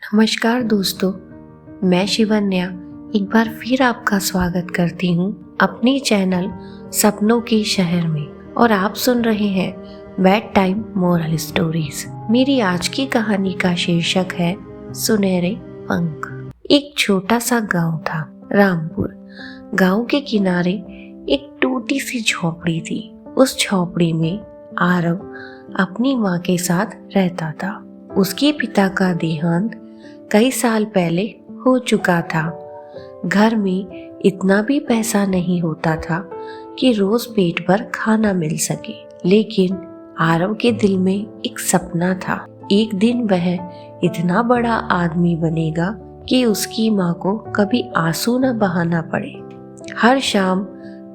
नमस्कार दोस्तों, मैं शिवन्या एक बार फिर आपका स्वागत करती हूँ अपने चैनल सपनों के शहर में। और आप सुन रहे हैं बेड टाइम मोरल स्टोरीज। मेरी आज की कहानी का शीर्षक है सुनहरे पंख। एक छोटा सा गांव था, रामपुर। गांव के किनारे एक टूटी सी झोपड़ी थी। उस झोपड़ी में आरव अपनी माँ के साथ रहता था। उसके पिता का देहांत कई साल पहले हो चुका था। घर में इतना भी पैसा नहीं होता था कि रोज पेट भर खाना मिल सके। लेकिन आरव के दिल में एक सपना था। एक दिन वह इतना बड़ा आदमी बनेगा कि उसकी माँ को कभी आंसू न बहाना पड़े। हर शाम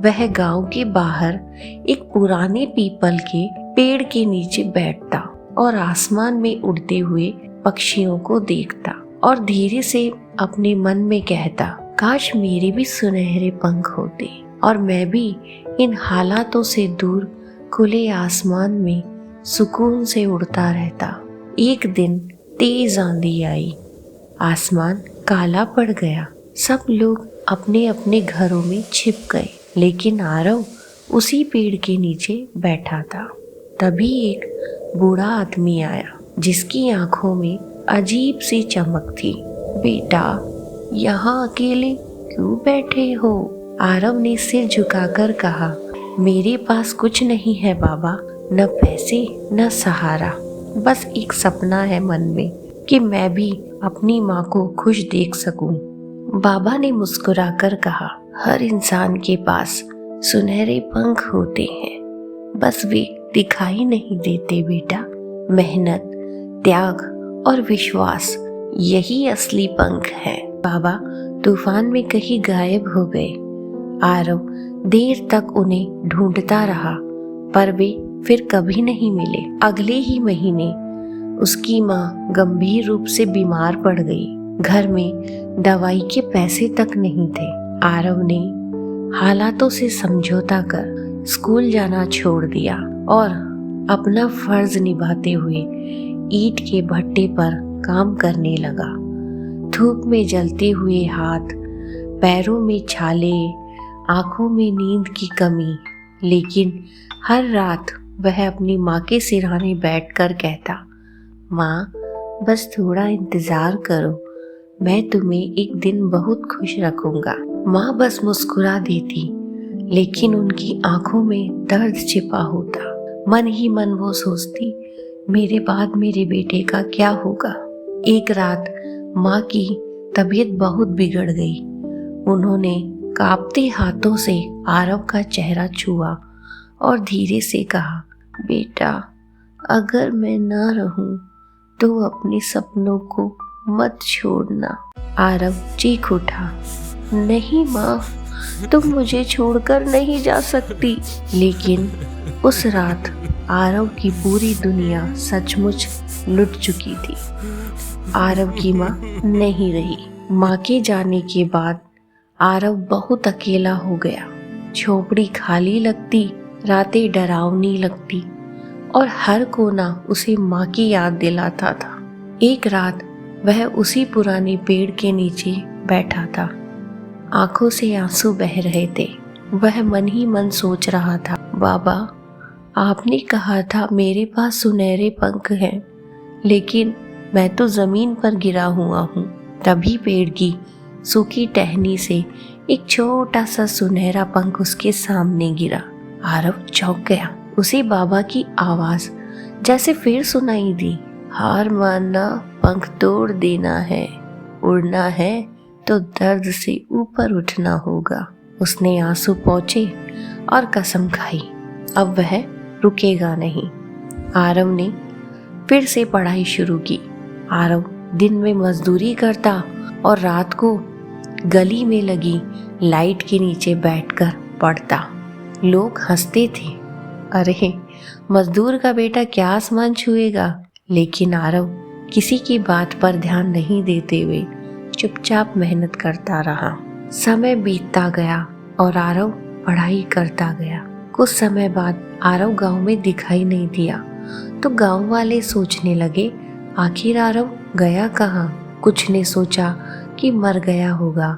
वह गांव के बाहर एक पुराने पीपल के पेड़ के नीचे बैठता और आसमान में उड़ते हुए पक्षियों को देखता और धीरे से अपने मन में कहता, काश मेरे भी सुनहरे पंख होते और मैं भी इन हालातों से दूर खुले आसमान में सुकून से उड़ता रहता। एक दिन तेज आंधी आई, आसमान काला पड़ गया। सब लोग अपने अपने घरों में छिप गए, लेकिन आरव उसी पेड़ के नीचे बैठा था। तभी एक बूढ़ा आदमी आया, जिसकी आंखों में अजीब सी चमक थी। बेटा, यहाँ अकेले क्यों बैठे हो? आरव ने सिर झुकाकर कहा, मेरे पास कुछ नहीं है बाबा, न पैसे न सहारा। बस एक सपना है मन में कि मैं भी अपनी माँ को खुश देख सकूं। बाबा ने मुस्कुराकर कहा, हर इंसान के पास सुनहरे पंख होते हैं, बस वे दिखाई नहीं देते बेटा। मेहनत, त्याग और विश्वास, यही असली पंख है। बाबा तूफान में कहीं गायब हो गए। आरव देर तक उन्हें ढूंढता रहा, पर वे फिर कभी नहीं मिले। अगले ही महीने उसकी माँ गंभीर रूप से बीमार पड़ गई। घर में दवाई के पैसे तक नहीं थे। आरव ने हालातों से समझौता कर स्कूल जाना छोड़ दिया और अपना फर्ज निभाते हुए ईंट के भट्टे पर काम करने लगा। धूप में जलते हुए हाथ, पैरों में छाले, आंखों में नींद की कमी, लेकिन हर रात वह अपनी माँ के सिरहाने बैठकर कहता, माँ बस थोड़ा इंतजार करो, मैं तुम्हें एक दिन बहुत खुश रखूंगा। माँ बस मुस्कुरा देती, लेकिन उनकी आंखों में दर्द छिपा होता। मन ही मन वो सोचती, मेरे बाद मेरे बेटे का क्या होगा। एक रात माँ की तबीयत बहुत बिगड़ गई। उन्होंने कांपते हाथों से आरव का चेहरा छुआ और धीरे से कहा, बेटा अगर मैं ना रहूं तो अपने सपनों को मत छोड़ना। आरव चीख उठा, नहीं माँ, तुम मुझे छोड़कर नहीं जा सकती। लेकिन उस रात आरव की पूरी दुनिया सचमुच लुट चुकी थी। आरव की माँ नहीं रही। माँ के जाने के बाद आरव बहुत अकेला हो गया। झोपड़ी खाली लगती, रातें डरावनी लगती और हर कोना उसे माँ की याद दिलाता था। एक रात वह उसी पुराने पेड़ के नीचे बैठा था। आंखों से आंसू बह रहे थे। वह मन ही मन सोच रहा था, बाबा आपने कहा था मेरे पास सुनहरे पंख हैं, लेकिन मैं तो जमीन पर गिरा हुआ हूँ। तभी पेड़ की सूखी टहनी से एक छोटा सा सुनहरा पंख उसके सामने गिरा। आरव चौंक गया। उसे बाबा की आवाज जैसे फिर सुनाई दी, हार मानना, पंख तोड़ देना है, उड़ना है तो दर्द से ऊपर उठना होगा। उसने आंसू पोंछे और कसम खाई, अब वह रुकेगा नहीं। आरव ने फिर से पढ़ाई शुरू की। आरव दिन में मजदूरी करता और रात को गली में लगी लाइट के नीचे बैठकर पढ़ता। लोग हंसते थे, अरे मजदूर का बेटा क्या आसमान छुएगा। लेकिन आरव किसी की बात पर ध्यान नहीं देते हुए चुपचाप मेहनत करता रहा। समय बीतता गया और आरव पढ़ाई करता गया। कुछ समय बाद आरव गांव में दिखाई नहीं दिया तो गांव वाले सोचने लगे, आखिर आरव गया कहाँ। कुछ ने सोचा कि मर गया होगा,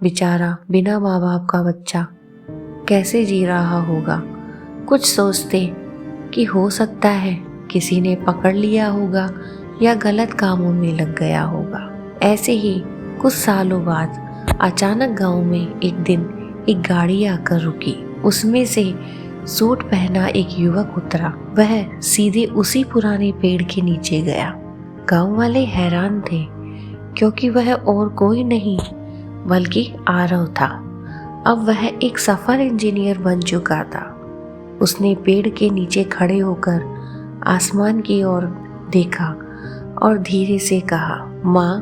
बेचारा बिना माँ बाप का बच्चा कैसे जी रहा होगा। कुछ सोचते कि हो सकता है किसी ने पकड़ लिया होगा या गलत कामों में लग गया होगा। ऐसे ही कुछ सालों बाद अचानक गांव में एक दिन एक गाड़ी आकर रुकी। उसमें से सूट पहना एक युवक उतरा। वह सीधे उसी पुराने पेड़ के नीचे गया। गांव वाले हैरान थे क्योंकि वह और कोई नहीं बल्कि आरव था। अब वह एक सफल इंजीनियर बन चुका था। उसने पेड़ के नीचे खड़े होकर आसमान की ओर देखा और धीरे से कहा, माँ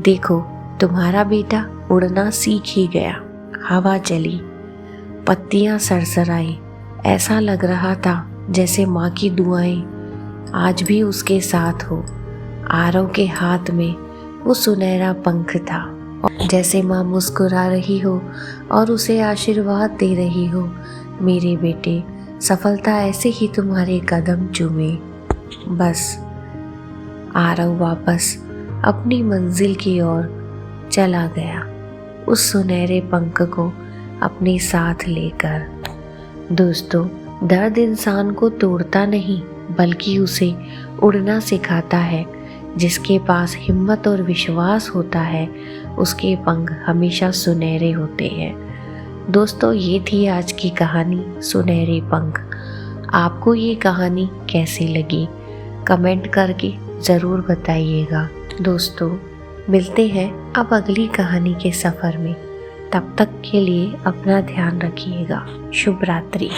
देखो, तुम्हारा बेटा उड़ना सीख ही गया। हवा चली, पत्तियां सरसराई। ऐसा लग रहा था जैसे माँ की दुआएं आज भी उसके साथ हो। आरव के हाथ में वो सुनहरा पंख था, जैसे माँ मुस्कुरा रही हो और उसे आशीर्वाद दे रही हो, मेरे बेटे सफलता ऐसे ही तुम्हारे कदम चूमे। बस आरव वापस अपनी मंजिल की ओर चला गया, उस सुनहरे पंख को अपने साथ लेकर। दोस्तों, दर्द इंसान को तोड़ता नहीं बल्कि उसे उड़ना सिखाता है। जिसके पास हिम्मत और विश्वास होता है उसके पंख हमेशा सुनहरे होते हैं। दोस्तों, ये थी आज की कहानी सुनहरे पंख। आपको ये कहानी कैसी लगी कमेंट करके ज़रूर बताइएगा। दोस्तों, मिलते हैं अब अगली कहानी के सफ़र में। तब तक के लिए अपना ध्यान रखिएगा। शुभ रात्रि।